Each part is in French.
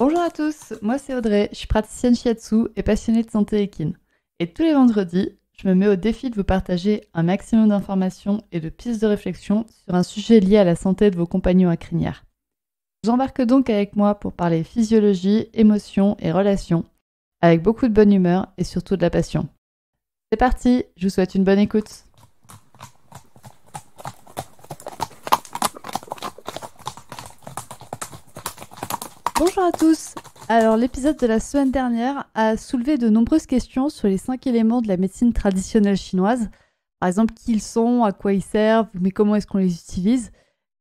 Bonjour à tous, moi c'est Audrey, je suis praticienne shiatsu et passionnée de santé équine. Et tous les vendredis, je me mets au défi de vous partager un maximum d'informations et de pistes de réflexion sur un sujet lié à la santé de vos compagnons à crinière. Je vous embarque donc avec moi pour parler physiologie, émotions et relations, avec beaucoup de bonne humeur et surtout de la passion. C'est parti, je vous souhaite une bonne écoute. Bonjour à tous. Alors l'épisode de la semaine dernière a soulevé de nombreuses questions sur les 5 éléments de la médecine traditionnelle chinoise. Par exemple, qui ils sont, à quoi ils servent, mais comment est-ce qu'on les utilise.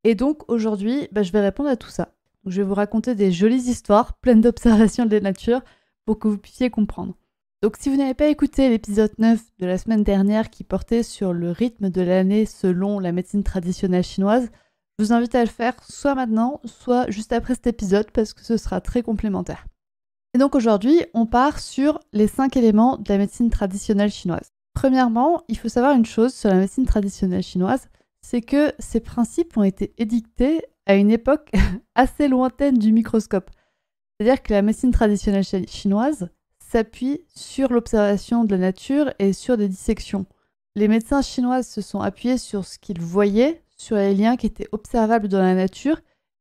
Et donc aujourd'hui, je vais répondre à tout ça. Donc, je vais vous raconter des jolies histoires pleines d'observations de la nature pour que vous puissiez comprendre. Donc si vous n'avez pas écouté l'épisode 9 de la semaine dernière qui portait sur le rythme de l'année selon la médecine traditionnelle chinoise, je vous invite à le faire soit maintenant, soit juste après cet épisode parce que ce sera très complémentaire. Et donc aujourd'hui, on part sur les 5 éléments de la médecine traditionnelle chinoise. Premièrement, il faut savoir une chose sur la médecine traditionnelle chinoise, c'est que ces principes ont été édictés à une époque assez lointaine du microscope. C'est-à-dire que la médecine traditionnelle chinoise s'appuie sur l'observation de la nature et sur des dissections. Les médecins chinois se sont appuyés sur ce qu'ils voyaient, sur les liens qui étaient observables dans la nature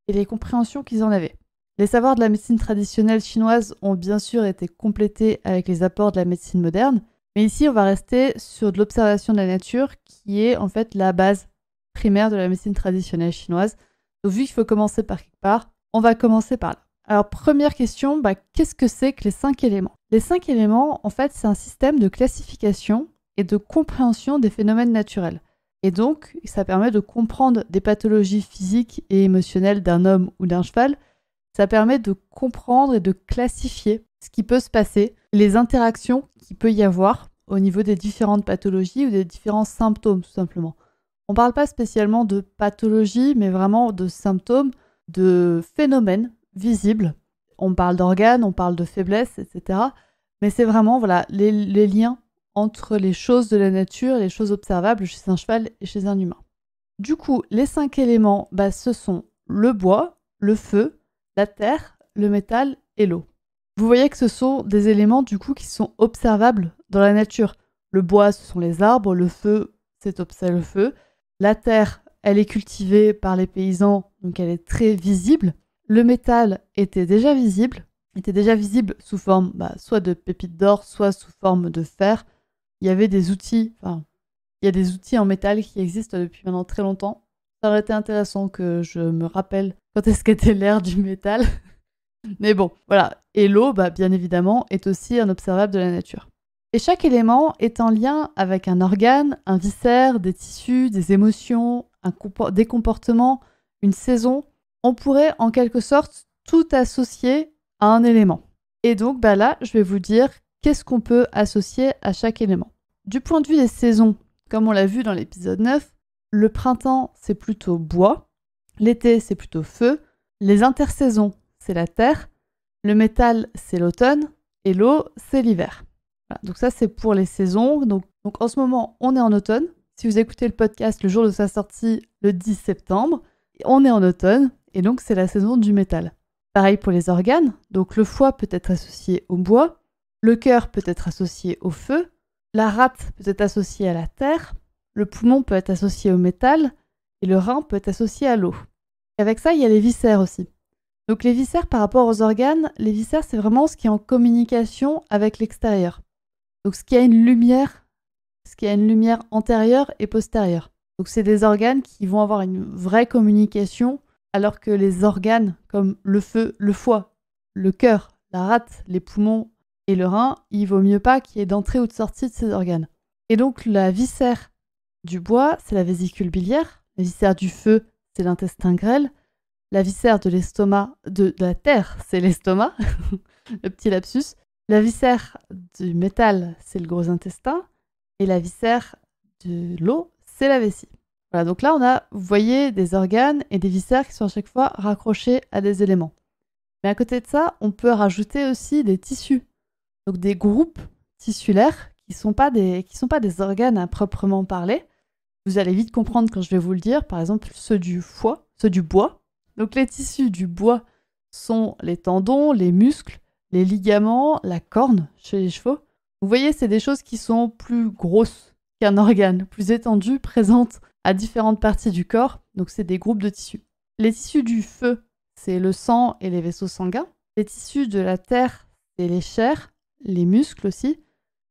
et les compréhensions qu'ils en avaient. Les savoirs de la médecine traditionnelle chinoise ont bien sûr été complétés avec les apports de la médecine moderne, mais ici on va rester sur de l'observation de la nature qui est en fait la base primaire de la médecine traditionnelle chinoise. Donc vu qu'il faut commencer par quelque part, on va commencer par là. Alors première question, qu'est-ce que c'est que les 5 éléments ? Les 5 éléments, en fait, c'est un système de classification et de compréhension des phénomènes naturels. Et donc, ça permet de comprendre des pathologies physiques et émotionnelles d'un homme ou d'un cheval. Ça permet de comprendre et de classifier ce qui peut se passer, les interactions qu'il peut y avoir au niveau des différentes pathologies ou des différents symptômes, tout simplement. On ne parle pas spécialement de pathologie, mais vraiment de symptômes, de phénomènes visibles. On parle d'organes, on parle de faiblesse, etc. Mais c'est vraiment les liens entre les choses de la nature et les choses observables chez un cheval et chez un humain. Du coup, les 5 éléments, ce sont le bois, le feu, la terre, le métal et l'eau. Vous voyez que ce sont des éléments du coup qui sont observables dans la nature. Le bois, ce sont les arbres, le feu, c'est le feu. La terre, elle est cultivée par les paysans, donc elle est très visible. Le métal était déjà visible sous forme soit de pépites d'or, soit sous forme de fer. Il y avait des outils, il y a des outils en métal qui existent depuis maintenant très longtemps. Ça aurait été intéressant que je me rappelle quand est-ce qu'était l'ère du métal. Mais bon, voilà. Et l'eau, bien évidemment, est aussi un observable de la nature. Et chaque élément est en lien avec un organe, un viscère, des tissus, des émotions, des comportements, une saison. On pourrait en quelque sorte tout associer à un élément. Et donc là, je vais vous dire qu'est-ce qu'on peut associer à chaque élément. Du point de vue des saisons, comme on l'a vu dans l'épisode 9, le printemps, c'est plutôt bois, l'été, c'est plutôt feu, les intersaisons, c'est la terre, le métal, c'est l'automne, et l'eau, c'est l'hiver. Voilà, donc ça, c'est pour les saisons. Donc en ce moment, on est en automne. Si vous écoutez le podcast le jour de sa sortie, le 10 septembre, on est en automne, et donc c'est la saison du métal. Pareil pour les organes, donc le foie peut être associé au bois, le cœur peut être associé au feu, la rate peut être associée à la terre, le poumon peut être associé au métal, et le rein peut être associé à l'eau. Et avec ça, il y a les viscères aussi. Donc les viscères par rapport aux organes, les viscères c'est vraiment ce qui est en communication avec l'extérieur. Donc ce qui a une lumière antérieure et postérieure. Donc c'est des organes qui vont avoir une vraie communication, alors que les organes comme le feu, le foie, le cœur, la rate, les poumons et le rein, il vaut mieux pas qu'il y ait d'entrée ou de sortie de ces organes. Et donc la viscère du bois, c'est la vésicule biliaire, la viscère du feu, c'est l'intestin grêle, la viscère de l'estomac, de la terre, c'est l'estomac, le petit lapsus, la viscère du métal, c'est le gros intestin, et la viscère de l'eau, c'est la vessie. Voilà, donc là, vous voyez des organes et des viscères qui sont à chaque fois raccrochés à des éléments. Mais à côté de ça, on peut rajouter aussi des tissus. Donc des groupes tissulaires qui sont pas des organes à proprement parler. Vous allez vite comprendre quand je vais vous le dire. Par exemple, ceux du bois. Donc les tissus du bois sont les tendons, les muscles, les ligaments, la corne chez les chevaux. Vous voyez, c'est des choses qui sont plus grosses qu'un organe, plus étendues, présentes à différentes parties du corps. Donc c'est des groupes de tissus. Les tissus du feu, c'est le sang et les vaisseaux sanguins. Les tissus de la terre, c'est les chairs, les muscles aussi.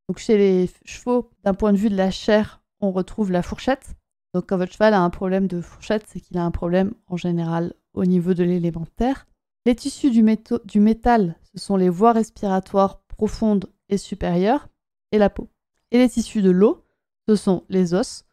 Donc chez les chevaux, d'un point de vue de la chair, on retrouve la fourchette. Donc quand votre cheval a un problème de fourchette, c'est qu'il a un problème en général au niveau de l'élément terre. Les tissus du métal, ce sont les voies respiratoires profondes et supérieures et la peau. Et les tissus de l'eau, ce sont les os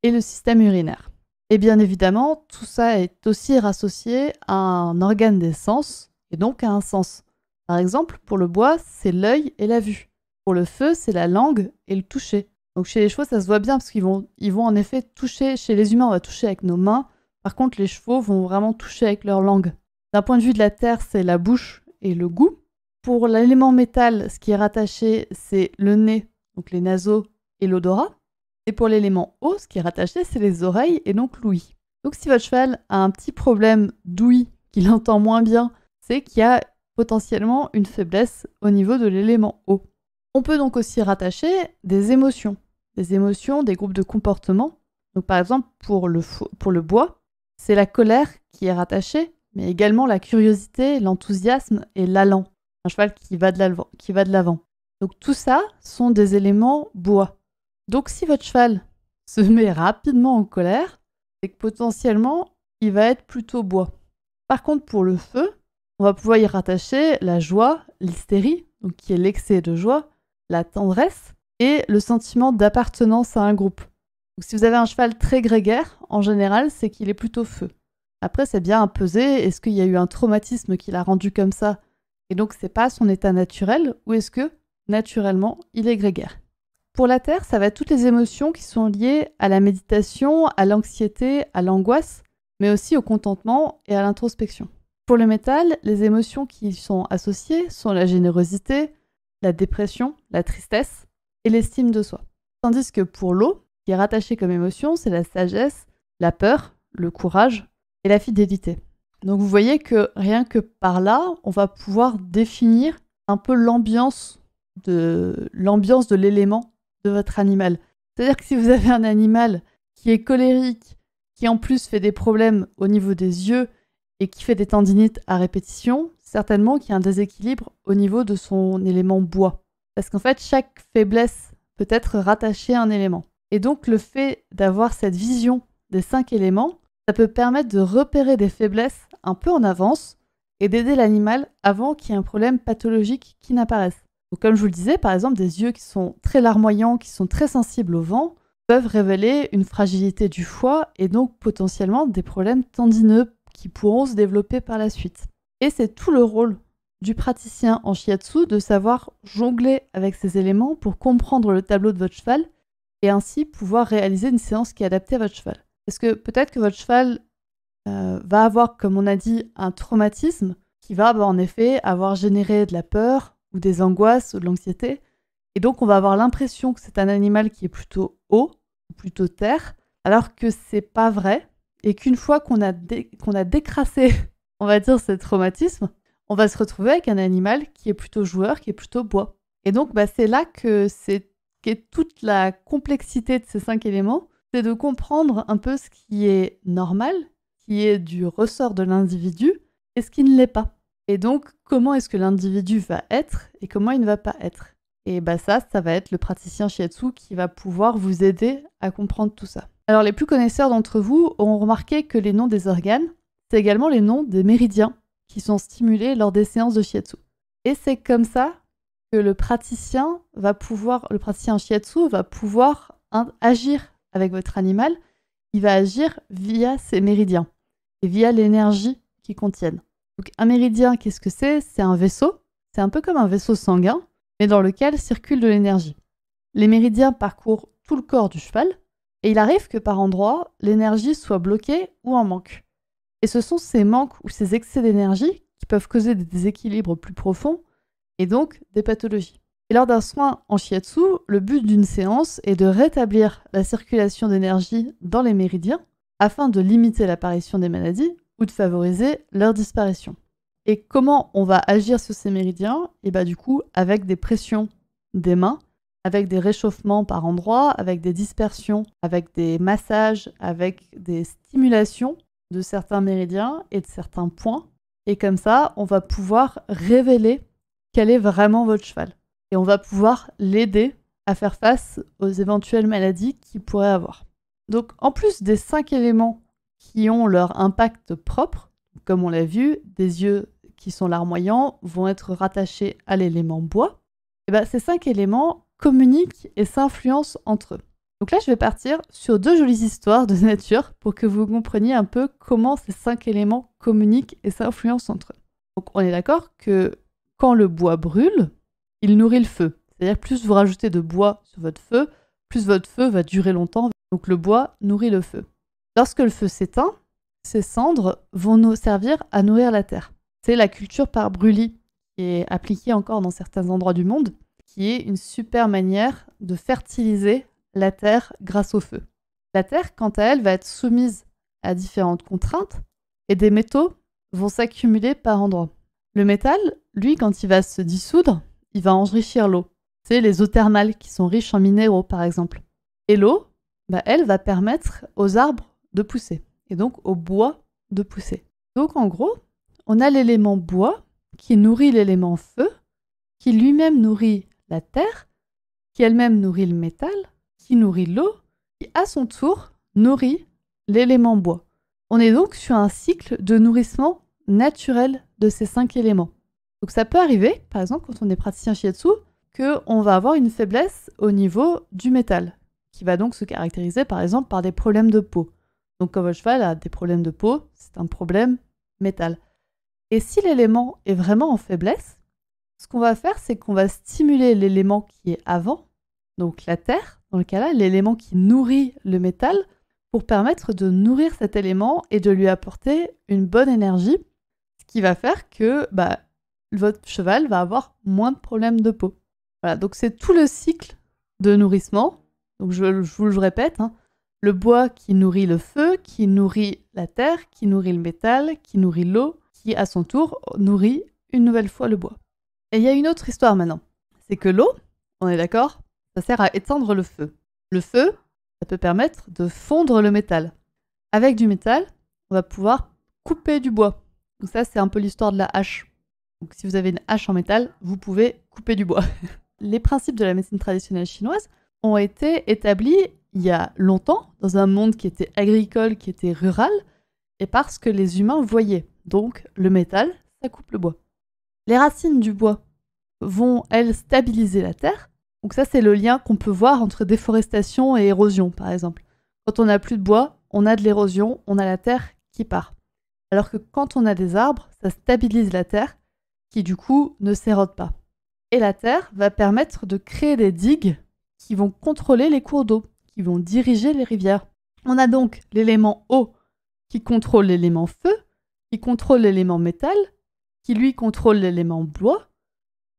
et le système urinaire. Et bien évidemment, tout ça est aussi rassocié à un organe des sens et donc à un sens. Par exemple, pour le bois, c'est l'œil et la vue. Pour le feu, c'est la langue et le toucher. Donc chez les chevaux, ça se voit bien parce qu'ils vont en effet toucher. Chez les humains, on va toucher avec nos mains. Par contre, les chevaux vont vraiment toucher avec leur langue. D'un point de vue de la terre, c'est la bouche et le goût. Pour l'élément métal, ce qui est rattaché, c'est le nez, donc les naseaux et l'odorat. Et pour l'élément eau, ce qui est rattaché, c'est les oreilles et donc l'ouïe. Donc si votre cheval a un petit problème d'ouïe, qu'il entend moins bien, c'est qu'il y a potentiellement une faiblesse au niveau de l'élément eau. On peut donc aussi rattacher des émotions, des groupes de comportements. Donc par exemple, pour le bois, c'est la colère qui est rattachée, mais également la curiosité, l'enthousiasme et l'allant. Un cheval qui va de l'avant. Donc tout ça sont des éléments bois. Donc si votre cheval se met rapidement en colère, c'est que potentiellement, il va être plutôt bois. Par contre, pour le feu, on va pouvoir y rattacher la joie, l'hystérie, donc qui est l'excès de joie, la tendresse et le sentiment d'appartenance à un groupe. Donc si vous avez un cheval très grégaire, en général, c'est qu'il est plutôt feu. Après, c'est bien à peser. Est-ce qu'il y a eu un traumatisme qui l'a rendu comme ça et donc c'est pas son état naturel, ou est-ce que, naturellement, il est grégaire? Pour la terre, ça va être toutes les émotions qui sont liées à la méditation, à l'anxiété, à l'angoisse, mais aussi au contentement et à l'introspection. Pour le métal, les émotions qui y sont associées sont la générosité, la dépression, la tristesse et l'estime de soi. Tandis que pour l'eau, qui est rattachée comme émotion, c'est la sagesse, la peur, le courage et la fidélité. Donc vous voyez que rien que par là, on va pouvoir définir un peu l'ambiance de l'élément de votre animal. C'est-à-dire que si vous avez un animal qui est colérique, qui en plus fait des problèmes au niveau des yeux et qui fait des tendinites à répétition, certainement qu'il y a un déséquilibre au niveau de son élément bois. Parce qu'en fait, chaque faiblesse peut être rattachée à un élément. Et donc le fait d'avoir cette vision des 5 éléments, ça peut permettre de repérer des faiblesses un peu en avance et d'aider l'animal avant qu'il y ait un problème pathologique qui n'apparaisse. Donc, comme je vous le disais, par exemple, des yeux qui sont très larmoyants, qui sont très sensibles au vent, peuvent révéler une fragilité du foie et donc potentiellement des problèmes tendineux qui pourront se développer par la suite. Et c'est tout le rôle du praticien en shiatsu de savoir jongler avec ces éléments pour comprendre le tableau de votre cheval et ainsi pouvoir réaliser une séance qui est adaptée à votre cheval. Parce que peut-être que votre cheval va avoir, comme on a dit, un traumatisme qui va en effet avoir généré de la peur ou des angoisses ou de l'anxiété. Et donc on va avoir l'impression que c'est un animal qui est plutôt eau, ou plutôt terre, alors que c'est pas vrai. Et qu'une fois qu'on a décrassé, on va dire, ce traumatisme, on va se retrouver avec un animal qui est plutôt joueur, qui est plutôt bois. Et donc c'est là qu'est toute la complexité de ces 5 éléments, c'est de comprendre un peu ce qui est normal, qui est du ressort de l'individu, et ce qui ne l'est pas. Et donc, comment est-ce que l'individu va être et comment il ne va pas être. Et ça va être le praticien shiatsu qui va pouvoir vous aider à comprendre tout ça. Alors, les plus connaisseurs d'entre vous auront remarqué que les noms des organes, c'est également les noms des méridiens qui sont stimulés lors des séances de shiatsu. Et c'est comme ça que le praticien shiatsu va pouvoir agir avec votre animal. Il va agir via ces méridiens et via l'énergie qu'ils contiennent. Donc un méridien, qu'est-ce que c'est? C'est un vaisseau, c'est un peu comme un vaisseau sanguin, mais dans lequel circule de l'énergie. Les méridiens parcourent tout le corps du cheval, et il arrive que par endroits, l'énergie soit bloquée ou en manque. Et ce sont ces manques ou ces excès d'énergie qui peuvent causer des déséquilibres plus profonds, et donc des pathologies. Et lors d'un soin en shiatsu, le but d'une séance est de rétablir la circulation d'énergie dans les méridiens afin de limiter l'apparition des maladies ou de favoriser leur disparition. Et comment on va agir sur ces méridiens? Et bah du coup, avec des pressions des mains, avec des réchauffements par endroits, avec des dispersions, avec des massages, avec des stimulations de certains méridiens et de certains points. Et comme ça, on va pouvoir révéler quel est vraiment votre cheval. Et on va pouvoir l'aider à faire face aux éventuelles maladies qu'il pourrait avoir. Donc, en plus des 5 éléments qui ont leur impact propre, comme on l'a vu, des yeux qui sont larmoyants vont être rattachés à l'élément bois, et ben, ces 5 éléments communiquent et s'influencent entre eux. Donc là, je vais partir sur 2 jolies histoires de nature pour que vous compreniez un peu comment ces 5 éléments communiquent et s'influencent entre eux. Donc on est d'accord que quand le bois brûle, il nourrit le feu. C'est-à-dire plus vous rajoutez de bois sur votre feu, plus votre feu va durer longtemps. Donc le bois nourrit le feu. Lorsque le feu s'éteint, ces cendres vont nous servir à nourrir la terre. C'est la culture par brûlis qui est appliquée encore dans certains endroits du monde, qui est une super manière de fertiliser la terre grâce au feu. La terre, quant à elle, va être soumise à différentes contraintes et des métaux vont s'accumuler par endroits. Le métal, lui, quand il va se dissoudre, il va enrichir l'eau. C'est les eaux thermales qui sont riches en minéraux, par exemple. Et l'eau, elle va permettre aux arbres de pousser et donc au bois de pousser. Donc en gros, on a l'élément bois qui nourrit l'élément feu, qui lui-même nourrit la terre, qui elle-même nourrit le métal, qui nourrit l'eau, qui à son tour nourrit l'élément bois. On est donc sur un cycle de nourrissement naturel de ces 5 éléments. Donc ça peut arriver, par exemple, quand on est praticien shiatsu, qu'on va avoir une faiblesse au niveau du métal, qui va donc se caractériser par exemple par des problèmes de peau. Donc quand votre cheval a des problèmes de peau, c'est un problème métal. Et si l'élément est vraiment en faiblesse, ce qu'on va faire, c'est qu'on va stimuler l'élément qui est avant, donc la terre, dans le cas-là, l'élément qui nourrit le métal, pour permettre de nourrir cet élément et de lui apporter une bonne énergie, ce qui va faire que votre cheval va avoir moins de problèmes de peau. Voilà, donc c'est tout le cycle de nourrissement. Donc je vous le répète, le bois qui nourrit le feu, qui nourrit la terre, qui nourrit le métal, qui nourrit l'eau, qui à son tour nourrit une nouvelle fois le bois. Et il y a une autre histoire maintenant. C'est que l'eau, on est d'accord, ça sert à éteindre le feu. Le feu, ça peut permettre de fondre le métal. Avec du métal, on va pouvoir couper du bois. Donc ça, c'est un peu l'histoire de la hache. Donc si vous avez une hache en métal, vous pouvez couper du bois. Les principes de la médecine traditionnelle chinoise ont été établis il y a longtemps, dans un monde qui était agricole, qui était rural, et parce que les humains voyaient. Donc le métal, ça coupe le bois. Les racines du bois vont, elles, stabiliser la terre. Donc ça, c'est le lien qu'on peut voir entre déforestation et érosion, par exemple. Quand on n'a plus de bois, on a de l'érosion, on a la terre qui part. Alors que quand on a des arbres, ça stabilise la terre, qui du coup ne s'érode pas. Et la terre va permettre de créer des digues qui vont contrôler les cours d'eau, qui vont diriger les rivières. On a donc l'élément eau qui contrôle l'élément feu, qui contrôle l'élément métal, qui lui contrôle l'élément bois,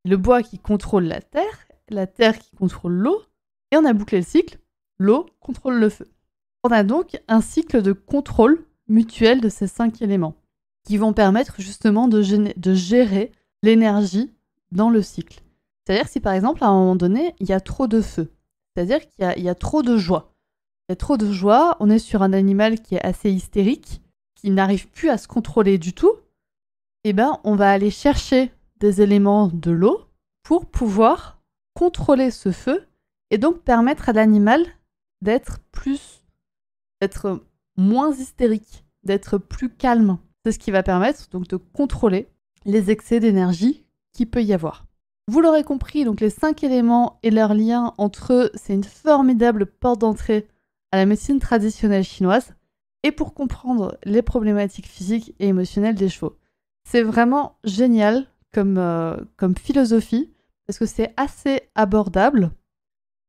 le bois qui contrôle la terre qui contrôle l'eau, et on a bouclé le cycle, l'eau contrôle le feu. On a donc un cycle de contrôle mutuel de ces 5 éléments, qui vont permettre justement de gérer l'énergie dans le cycle. C'est-à-dire si par exemple à un moment donné, il y a trop de feu, c'est-à-dire qu'il y a trop de joie. Il y a trop de joie, on est sur un animal qui est assez hystérique, qui n'arrive plus à se contrôler du tout, et on va aller chercher des éléments de l'eau pour pouvoir contrôler ce feu et donc permettre à l'animal d'être moins hystérique, d'être plus calme. C'est ce qui va permettre donc de contrôler les excès d'énergie qu'il peut y avoir. Vous l'aurez compris, donc les 5 éléments et leurs liens entre eux, c'est une formidable porte d'entrée à la médecine traditionnelle chinoise et pour comprendre les problématiques physiques et émotionnelles des chevaux. C'est vraiment génial comme philosophie parce que c'est assez abordable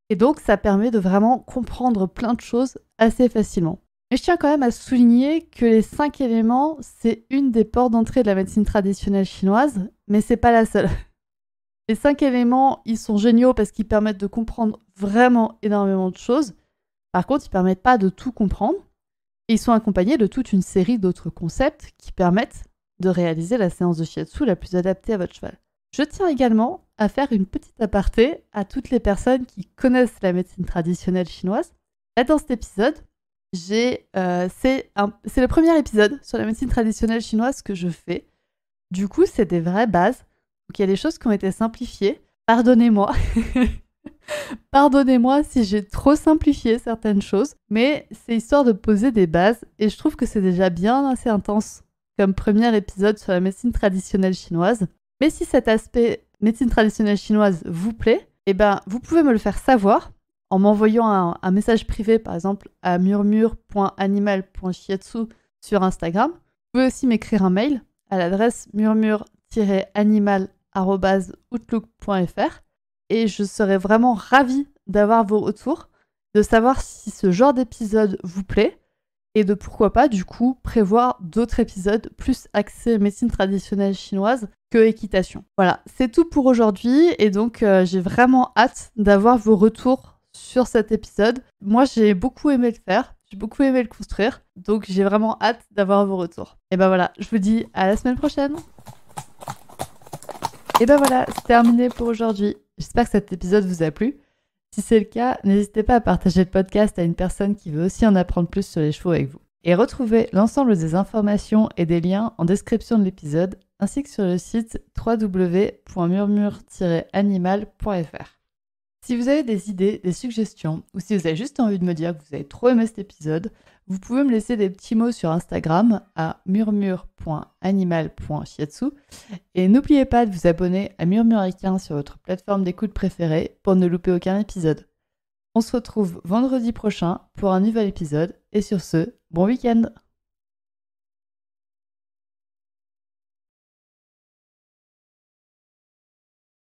et donc ça permet de vraiment comprendre plein de choses assez facilement. Mais je tiens quand même à souligner que les 5 éléments, c'est une des portes d'entrée de la médecine traditionnelle chinoise, mais c'est pas la seule. Les 5 éléments, ils sont géniaux parce qu'ils permettent de comprendre vraiment énormément de choses. Par contre, ils ne permettent pas de tout comprendre. Et ils sont accompagnés de toute une série d'autres concepts qui permettent de réaliser la séance de shiatsu la plus adaptée à votre cheval. Je tiens également à faire une petite aparté à toutes les personnes qui connaissent la médecine traditionnelle chinoise. Là, dans cet épisode, c'est le premier épisode sur la médecine traditionnelle chinoise que je fais. Du coup, c'est des vraies bases. Donc, il y a des choses qui ont été simplifiées. Pardonnez-moi. Pardonnez-moi si j'ai trop simplifié certaines choses, mais c'est histoire de poser des bases et je trouve que c'est déjà bien assez intense comme premier épisode sur la médecine traditionnelle chinoise. Mais si cet aspect médecine traditionnelle chinoise vous plaît, vous pouvez me le faire savoir en m'envoyant un message privé, par exemple, à murmure.animal.shiatsu sur Instagram. Vous pouvez aussi m'écrire un mail à l'adresse murmure-animal@outlook.fr et je serais vraiment ravie d'avoir vos retours, de savoir si ce genre d'épisode vous plaît et de pourquoi pas, du coup, prévoir d'autres épisodes plus axés médecine traditionnelle chinoise que équitation. Voilà, c'est tout pour aujourd'hui et donc j'ai vraiment hâte d'avoir vos retours sur cet épisode. Moi, j'ai beaucoup aimé le faire, j'ai beaucoup aimé le construire, donc j'ai vraiment hâte d'avoir vos retours. Et voilà, je vous dis à la semaine prochaine. Et voilà, c'est terminé pour aujourd'hui. J'espère que cet épisode vous a plu. Si c'est le cas, n'hésitez pas à partager le podcast à une personne qui veut aussi en apprendre plus sur les chevaux avec vous. Et retrouvez l'ensemble des informations et des liens en description de l'épisode, ainsi que sur le site www.murmure-animal.fr. Si vous avez des idées, des suggestions, ou si vous avez juste envie de me dire que vous avez trop aimé cet épisode, vous pouvez me laisser des petits mots sur Instagram à murmure.animal.shiatsu et n'oubliez pas de vous abonner à Murmuricain sur votre plateforme d'écoute préférée pour ne louper aucun épisode. On se retrouve vendredi prochain pour un nouvel épisode et sur ce, bon week-end!